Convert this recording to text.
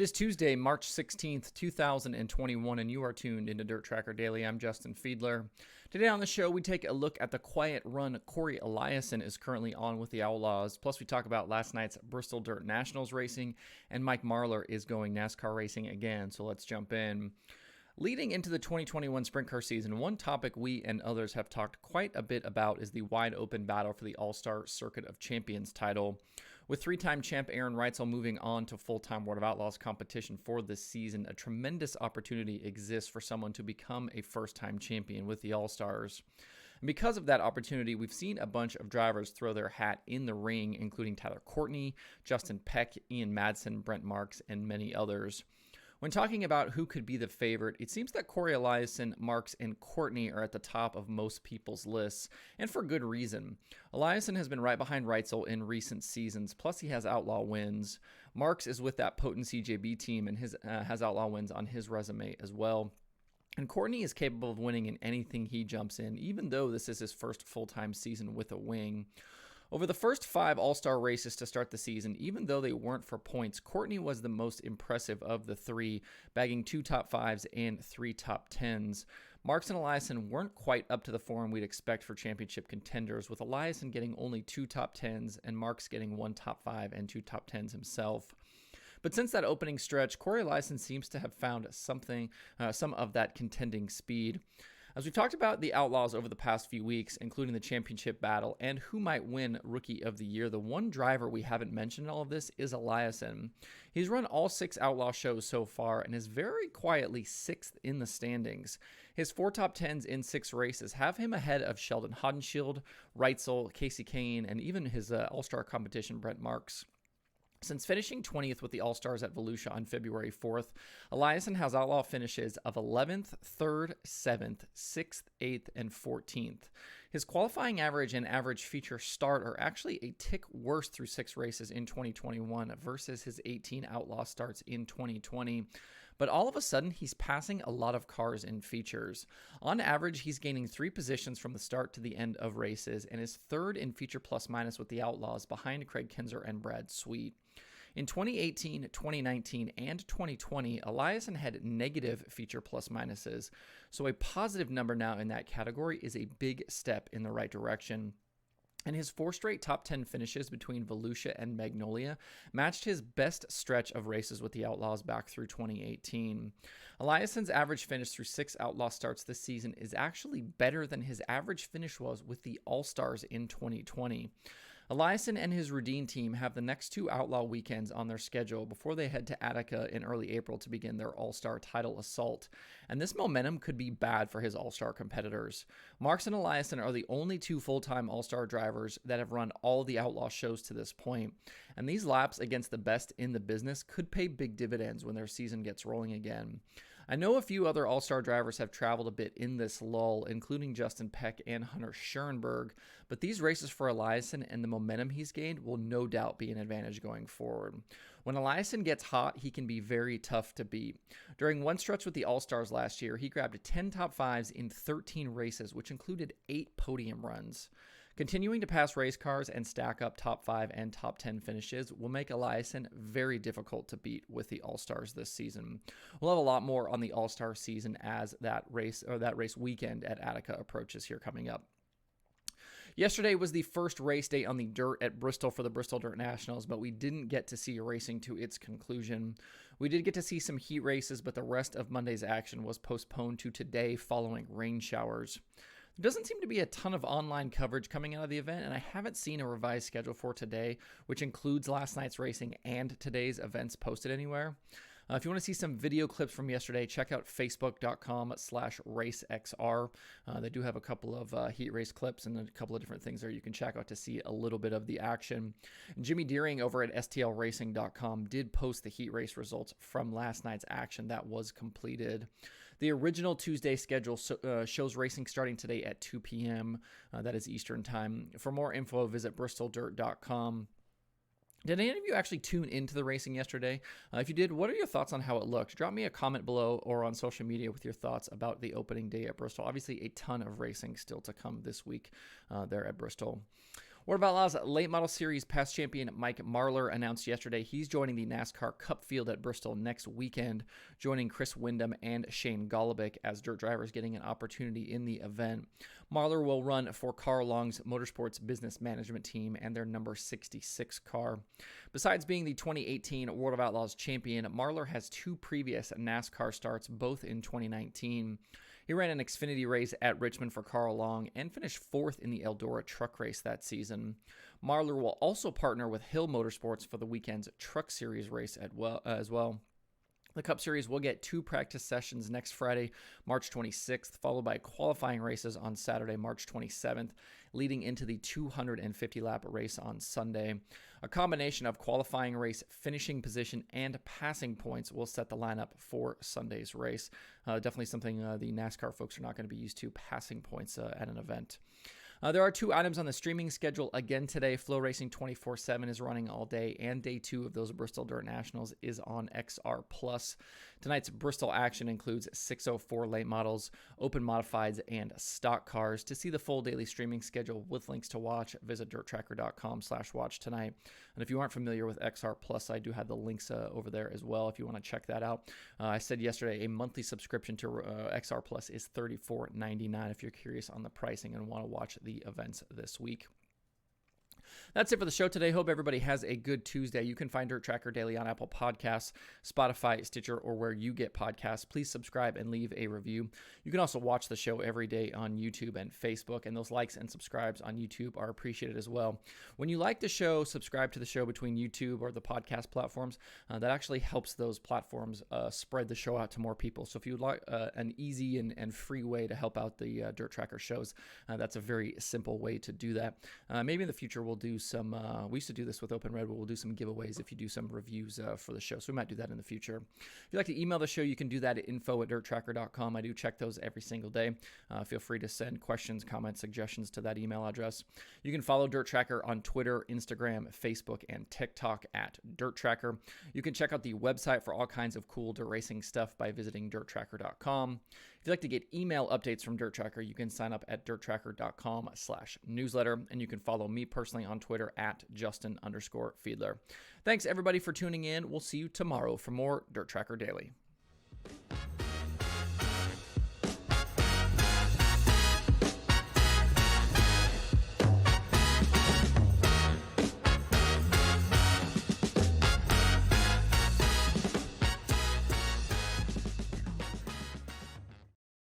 It is Tuesday, March 16th, 2021, and you are tuned into DIRTRACKR Daily. I'm Justin Fiedler. Today on the show, we take a look at the quiet run Cory Eliason is currently on with the Outlaws. Plus, we talk about last night's Bristol Dirt Nationals racing, and Mike Marlar is going NASCAR racing again, so let's jump in. Leading into the 2021 sprint car season, one topic we and others have talked quite a bit about is the wide open battle for the All-Star Circuit of Champions title. With three-time champ Aaron Reitzel moving on to full-time World of Outlaws competition for this season, a tremendous opportunity exists for someone to become a first-time champion with the All-Stars. And because of that opportunity, we've seen a bunch of drivers throw their hat in the ring, including Tyler Courtney, Justin Peck, Ian Madsen, Brent Marks, and many others. When talking about who could be the favorite, it seems that Cory Eliason, Marks, and Courtney are at the top of most people's lists, and for good reason. Eliason has been right behind Reitzel in recent seasons, plus he has Outlaw wins. Marks is with that potent CJB team and has Outlaw wins on his resume as well. And Courtney is capable of winning in anything he jumps in, even though this is his first full-time season with a wing. Over the first 5 All-Star races to start the season, even though they weren't for points, Courtney was the most impressive of the 3, bagging 2 top 5s and 3 top 10s. Marks and Eliason weren't quite up to the form we'd expect for championship contenders, with Eliason getting only 2 top 10s and Marks getting 1 top 5 and 2 top 10s himself. But since that opening stretch, Cory Eliason seems to have found some of that contending speed. As we've talked about the Outlaws over the past few weeks, including the championship battle and who might win Rookie of the Year, the one driver we haven't mentioned in all of this is Eliason. He's run all 6 Outlaw shows so far and is very quietly 6th in the standings. His 4 top 10s in 6 races have him ahead of Sheldon Haudenschild, Reitzel, Casey Kane, and even his All-Star competition, Brent Marks. Since finishing 20th with the All-Stars at Volusia on February 4th, Eliason has Outlaw finishes of 11th, 3rd, 7th, 6th, 8th, and 14th. His qualifying average and average feature start are actually a tick worse through 6 races in 2021 versus his 18 Outlaw starts in 2020. But all of a sudden, he's passing a lot of cars in features. On average, he's gaining 3 positions from the start to the end of races and is 3rd in feature plus minus with the Outlaws behind Craig Kinzer and Brad Sweet. In 2018, 2019, and 2020, Eliason had negative feature plus minuses, so a positive number now in that category is a big step in the right direction. And his 4 straight top 10 finishes between Volusia and Magnolia matched his best stretch of races with the Outlaws back through 2018. Eliason's average finish through 6 Outlaw starts this season is actually better than his average finish was with the All-Stars in 2020. Eliason and his Rudine team have the next 2 Outlaw weekends on their schedule before they head to Attica in early April to begin their All-Star title assault, and this momentum could be bad for his All-Star competitors. Marks and Eliason are the only 2 full-time All-Star drivers that have run all the Outlaw shows to this point, and these laps against the best in the business could pay big dividends when their season gets rolling again. I know a few other All-Star drivers have traveled a bit in this lull, including Justin Peck and Hunter Schoenberg, but these races for Eliason and the momentum he's gained will no doubt be an advantage going forward. When Eliason gets hot, he can be very tough to beat. During one stretch with the All-Stars last year, he grabbed 10 top 5s in 13 races, which included 8 podium runs. Continuing to pass race cars and stack up top 5 and top 10 finishes will make Eliason very difficult to beat with the All-Stars this season. We'll have a lot more on the All-Star season as that race weekend at Attica approaches here coming up. Yesterday was the first race day on the dirt at Bristol for the Bristol Dirt Nationals, but we didn't get to see racing to its conclusion. We did get to see some heat races, but the rest of Monday's action was postponed to today following rain showers. There doesn't seem to be a ton of online coverage coming out of the event, and I haven't seen a revised schedule for today, which includes last night's racing and today's events posted anywhere. If you want to see some video clips from yesterday, check out facebook.com/racexr. They do have a couple of heat race clips and a couple of different things there you can check out to see a little bit of the action. And Jimmy Deering over at stlracing.com did post the heat race results from last night's action that was completed. The original Tuesday schedule shows racing starting today at 2 p.m. That is Eastern time. For more info, visit bristoldirt.com. Did any of you actually tune into the racing yesterday? If you did, what are your thoughts on how it looked? Drop me a comment below or on social media with your thoughts about the opening day at Bristol. Obviously, a ton of racing still to come this week there at Bristol. World of Outlaws Late Model Series past champion Mike Marlar announced yesterday he's joining the NASCAR Cup field at Bristol next weekend, joining Chris Windom and Shane Golobic as dirt drivers getting an opportunity in the event. Marlar will run for Carl Long's Motorsports Business Management Team and their number 66 car. Besides being the 2018 World of Outlaws champion, Marlar has 2 previous NASCAR starts, both in 2019. He ran an Xfinity race at Richmond for Carl Long and finished 4th in the Eldora truck race that season. Marlar will also partner with Hill Motorsports for the weekend's Truck Series race as well. The Cup Series will get 2 practice sessions next Friday, March 26th, followed by qualifying races on Saturday, March 27th, leading into the 250-lap race on Sunday. A combination of qualifying race, finishing position, and passing points will set the lineup for Sunday's race. Definitely something the NASCAR folks are not going to be used to, passing points at an event. There are 2 items on the streaming schedule again today. Flow Racing 24/7 is running all day, and day 2 of those Bristol Dirt Nationals is on XR+. Tonight's Bristol action includes 604 late models, open modifieds, and stock cars. To see the full daily streaming schedule with links to watch, visit DIRTRACKR.com/watch tonight. And if you aren't familiar with XR+, I do have the links over there as well if you want to check that out. I said yesterday a monthly subscription to XR+ is $34.99 if you're curious on the pricing and want to watch the events this week. That's it for the show today. Hope everybody has a good Tuesday. You can find DIRTRACKR Daily on Apple Podcasts, Spotify, Stitcher, or where you get podcasts. Please subscribe and leave a review. You can also watch the show every day on YouTube and Facebook, and those likes and subscribes on YouTube are appreciated as well. When you like the show, subscribe to the show between YouTube or the podcast platforms. That actually helps those platforms spread the show out to more people. So if you would like an easy and free way to help out the Dirt Tracker shows, that's a very simple way to do that. Maybe in the future we'll do some, we used to do this with Open Red, but we'll do some giveaways if you do some reviews for the show. So we might do that in the future. If you'd like to email the show, you can do that at info@dirttracker.com. I do check those every single day. Feel free to send questions, comments, suggestions to that email address. You can follow Dirt Tracker on Twitter, Instagram, Facebook, and TikTok at Dirt Tracker. You can check out the website for all kinds of cool dirt racing stuff by visiting dirttracker.com. If you'd like to get email updates from Dirt Tracker, you can sign up at dirttracker.com/newsletter, and you can follow me personally on Twitter at Justin_Fiedler. Thanks everybody for tuning in. We'll see you tomorrow for more Dirt Tracker Daily.